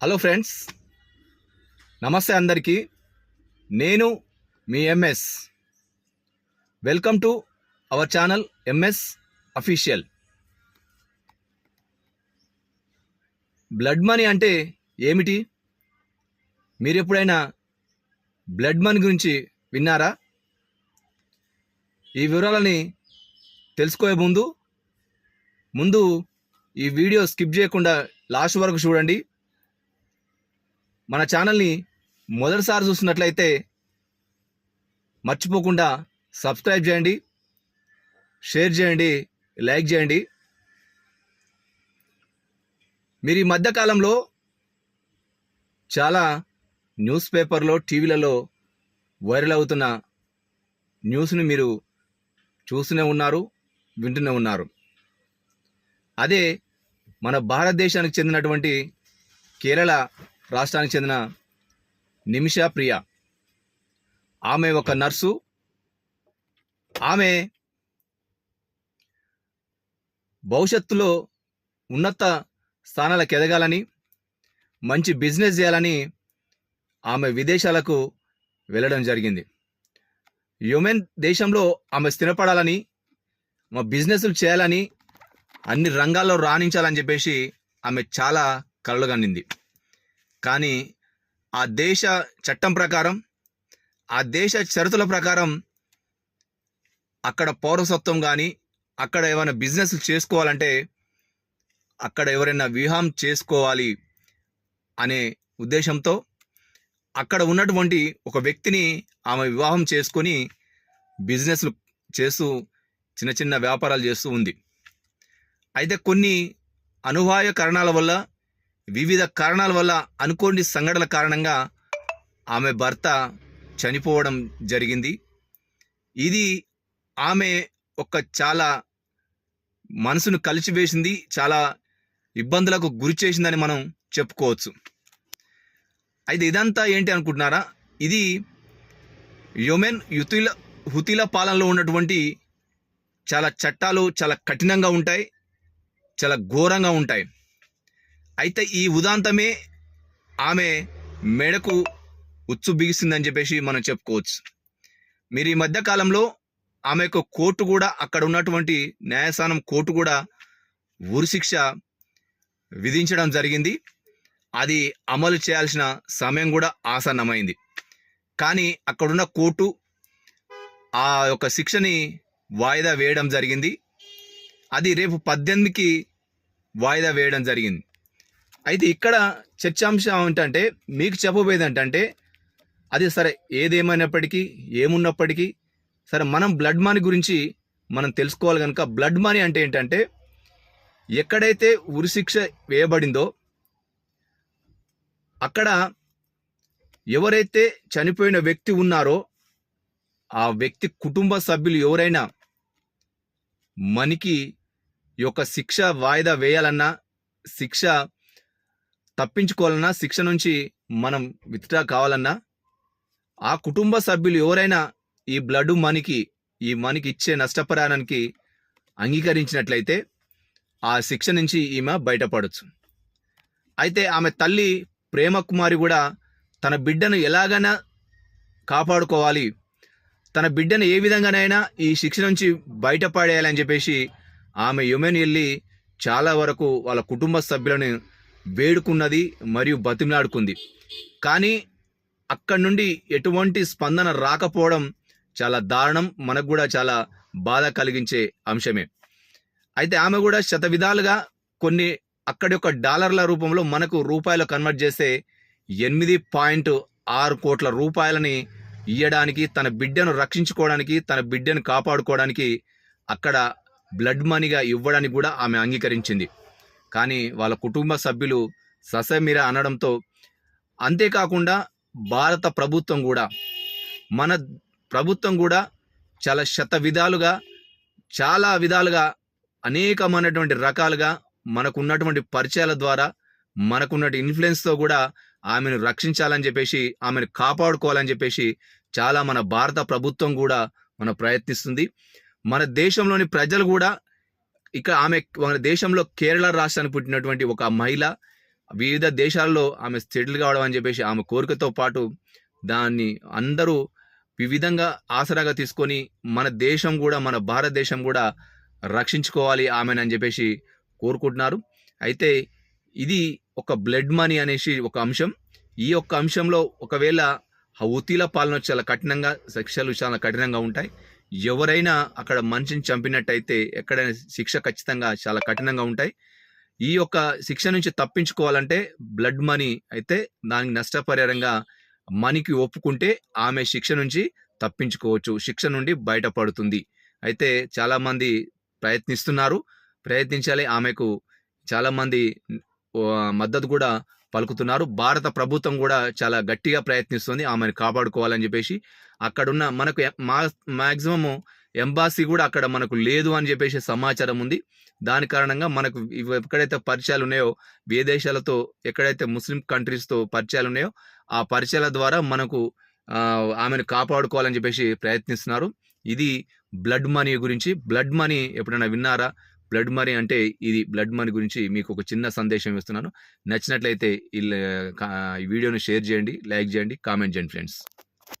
Hello friends, నమస్తే అందరికీ. నేను మీ MS. Welcome to our channel MS official. Blood money అంటే ఏమిటి? మీరు ఎప్పుడైనా బ్లడ్ మనీ గురించి విన్నారా? ఈ వివరాలని తెలుసుకోే ముందు ఈ వీడియో స్కిప్ చేయకుండా లాస్ట్ వరకు చూడండి. మన ఛానల్ని మొదటిసారి చూసినట్లయితే మర్చిపోకుండా సబ్స్క్రైబ్ చేయండి, షేర్ చేయండి, లైక్ చేయండి. మీరు ఈ మధ్యకాలంలో చాలా న్యూస్ పేపర్లో, టీవీలలో వైరల్ అవుతున్న న్యూస్ని మీరు చూస్తూనే ఉన్నారు, వింటూనే ఉన్నారు. అదే మన భారతదేశానికి చెందినటువంటి కేరళ రాష్ట్రానికి చెందిన నిమిషా ప్రియ. ఆమె ఒక నర్సు. ఆమె భవిష్యత్తులో ఉన్నత స్థానాలకు ఎదగాలని, మంచి బిజినెస్ చేయాలని ఆమె విదేశాలకు వెళ్ళడం జరిగింది. యుమెన్ దేశంలో ఆమె స్థిరపడాలని, మా బిజినెస్లు చేయాలని, అన్ని రంగాల్లో రాణించాలని చెప్పేసి ఆమె చాలా కలలు కనింది. కానీ ఆ దేశ చట్టం ప్రకారం, ఆ దేశ షరతుల ప్రకారం అక్కడ పౌరసత్వం కానీ, అక్కడ ఏమైనా బిజినెస్ చేసుకోవాలంటే అక్కడ ఎవరైనా వివాహం చేసుకోవాలి అనే ఉద్దేశంతో అక్కడ ఉన్నటువంటి ఒక వ్యక్తిని ఆమె వివాహం చేసుకొని బిజినెస్లు చేస్తూ చిన్న చిన్న వ్యాపారాలు చేస్తూ ఉంది. అయితే కొన్ని అనువాయ కారణాల వల్ల, వివిధ కారణాల వల్ల, అనుకోని సంఘటనల కారణంగా ఆమె భర్త చనిపోవడం జరిగింది. ఇది ఆమె ఒక చాలా మనసును కలిచివేసింది, చాలా ఇబ్బందులకు గురి చేసిందని మనం చెప్పుకోవచ్చు. అయితే ఇదంతా ఏంటి అనుకుంటున్నారా? ఇది యెమెన్ హుతీల పాలనలో ఉన్నటువంటి చాలా చట్టాలు చాలా కఠినంగా ఉంటాయి, చాలా ఘోరంగా ఉంటాయి. అయితే ఈ ఉదాంతమే ఆమె మెడకు ఉచ్చు బిగిసిందని చెప్పేసి మనం చెప్పుకోవచ్చు. మీరు ఈ మధ్యకాలంలో ఆమె యొక్క కోర్టు కూడా, అక్కడ ఉన్నటువంటి న్యాయస్థానం కోర్టు కూడా ఉరిశిక్ష విధించడం జరిగింది. అది అమలు చేయాల్సిన సమయం కూడా ఆసన్నమైంది. కానీ అక్కడున్న కోర్టు ఆ యొక్క శిక్షని వాయిదా వేయడం జరిగింది. అది రేపు 18కి వాయిదా వేయడం జరిగింది. అయితే ఇక్కడ చర్చాంశం ఏంటంటే, మీకు చెప్పబోయేది ఏంటంటే, అది సరే ఏదేమైనప్పటికీ, ఏమున్నప్పటికీ సరే, మనం బ్లడ్ మనీ గురించి మనం తెలుసుకోవాలి కనుక, బ్లడ్ మనీ అంటే ఏంటంటే, ఎక్కడైతే ఉరిశిక్ష వేయబడిందో అక్కడ ఎవరైతే చనిపోయిన వ్యక్తి ఉన్నారో ఆ వ్యక్తి కుటుంబ సభ్యులు ఎవరైనా మనకి ఈ యొక్క శిక్ష వాయిదా వేయాలన్నా, శిక్ష తప్పించుకోవాలన్నా, శిక్ష నుంచి మనం విత్డ్రా కావాలన్నా, ఆ కుటుంబ సభ్యులు ఎవరైనా ఈ బ్లడ్ మనీకి, ఈ మనీకి ఇచ్చే నష్టపరిహారానికి అంగీకరించినట్లయితే ఆ శిక్ష నుంచి ఈమె బయటపడవచ్చు. అయితే ఆమె తల్లి ప్రేమకుమారి కూడా తన బిడ్డను ఎలాగైనా కాపాడుకోవాలి, తన బిడ్డను ఏ విధంగానైనా ఈ శిక్ష నుంచి బయటపడేయాలని చెప్పేసి ఆమె యెమెన్ వెళ్ళి చాలా వరకు వాళ్ళ కుటుంబ సభ్యులను వేడుకున్నది మరియు బతిమలాడుకుంది. కానీ అక్కడి నుండి ఎటువంటి స్పందన రాకపోవడం చాలా దారుణం, మనకు కూడా చాలా బాధ కలిగించే అంశమే. అయితే ఆమె కూడా శతవిధాలుగా కొన్ని అక్కడి యొక్క డాలర్ల రూపంలో మనకు రూపాయలు కన్వర్ట్ చేస్తే 8.6 కోట్ల రూపాయలని ఇవ్వడానికి, తన బిడ్డను రక్షించుకోవడానికి, తన బిడ్డను కాపాడుకోవడానికి అక్కడ బ్లడ్ మనీగా ఇవ్వడానికి కూడా ఆమె అంగీకరించింది. కానీ వాళ్ళ కుటుంబ సభ్యులు ససమిరా అనడంతో, అంతేకాకుండా భారత ప్రభుత్వం కూడా, మన ప్రభుత్వం కూడా చాలా చాలా విధాలుగా అనేకమైనటువంటి రకాలుగా మనకున్నటువంటి పరిచయాల ద్వారా, మనకున్నటువంటి ఇన్ఫ్లుయెన్స్తో కూడా ఆమెను రక్షించాలని చెప్పేసి, ఆమెను కాపాడుకోవాలని చెప్పేసి చాలా మన భారత ప్రభుత్వం కూడా ప్రయత్నిస్తుంది. మన దేశంలోని ప్రజలు కూడా, ఇక ఆమె మన దేశంలో కేరళ రాష్ట్రానికి పుట్టినటువంటి ఒక మహిళ, వివిధ దేశాల్లో ఆమె సెటిల్ కావడం అని చెప్పేసి ఆమె కోరికతో పాటు దాన్ని అందరూ వివిధంగా ఆసరాగా తీసుకొని మన దేశం కూడా, మన భారతదేశం కూడా రక్షించుకోవాలి ఆమెనని చెప్పేసి కోరుకుంటున్నారు. అయితే ఇది ఒక బ్లడ్ మనీ అనేసి ఒక అంశం. ఈ యొక్క అంశంలో ఒకవేళ హౌతీల పాలన చాలా కఠినంగా, శిక్షలు చాలా కఠినంగా ఉంటాయి. ఎవరైనా అక్కడ మనిషిని చంపినట్టయితే ఎక్కడైనా శిక్ష ఖచ్చితంగా చాలా కఠినంగా ఉంటాయి. ఈ యొక్క శిక్ష నుంచి తప్పించుకోవాలంటే బ్లడ్ మనీ అయితే దానికి నష్టపరిహారంగా మనీకి ఒప్పుకుంటే ఆమె శిక్ష నుంచి తప్పించుకోవచ్చు, శిక్ష నుండి బయటపడుతుంది. అయితే చాలామంది ప్రయత్నిస్తున్నారు, ప్రయత్నించాలి. ఆమెకు చాలామంది మద్దతు కూడా పలుకుతున్నారు. భారత ప్రభుత్వం కూడా చాలా గట్టిగా ప్రయత్నిస్తుంది ఆమెను కాపాడుకోవాలని చెప్పేసి. అక్కడున్న మనకు మ్యాక్సిమము ఎంబాసీ కూడా అక్కడ మనకు లేదు అని చెప్పేసి సమాచారం ఉంది. దాని కారణంగా మనకు ఎక్కడైతే పరిచయాలు ఉన్నాయో, విదేశాలతో ఎక్కడైతే ముస్లిం కంట్రీస్తో పరిచయాలు ఉన్నాయో ఆ పరిచయాల ద్వారా మనకు ఆమెను కాపాడుకోవాలని చెప్పేసి ప్రయత్నిస్తున్నారు. ఇది బ్లడ్ మనీ గురించి. బ్లడ్ మనీ ఎప్పుడైనా విన్నారా? బ్లడ్ మనీ అంటే ఇది. బ్లడ్ మనీ గురించి మీకు ఒక చిన్న సందేశం ఇస్తున్నాను. నచ్చినట్లయితే ఈ వీడియోని షేర్ చేయండి, లైక్ చేయండి, కామెంట్ చేయండి ఫ్రెండ్స్.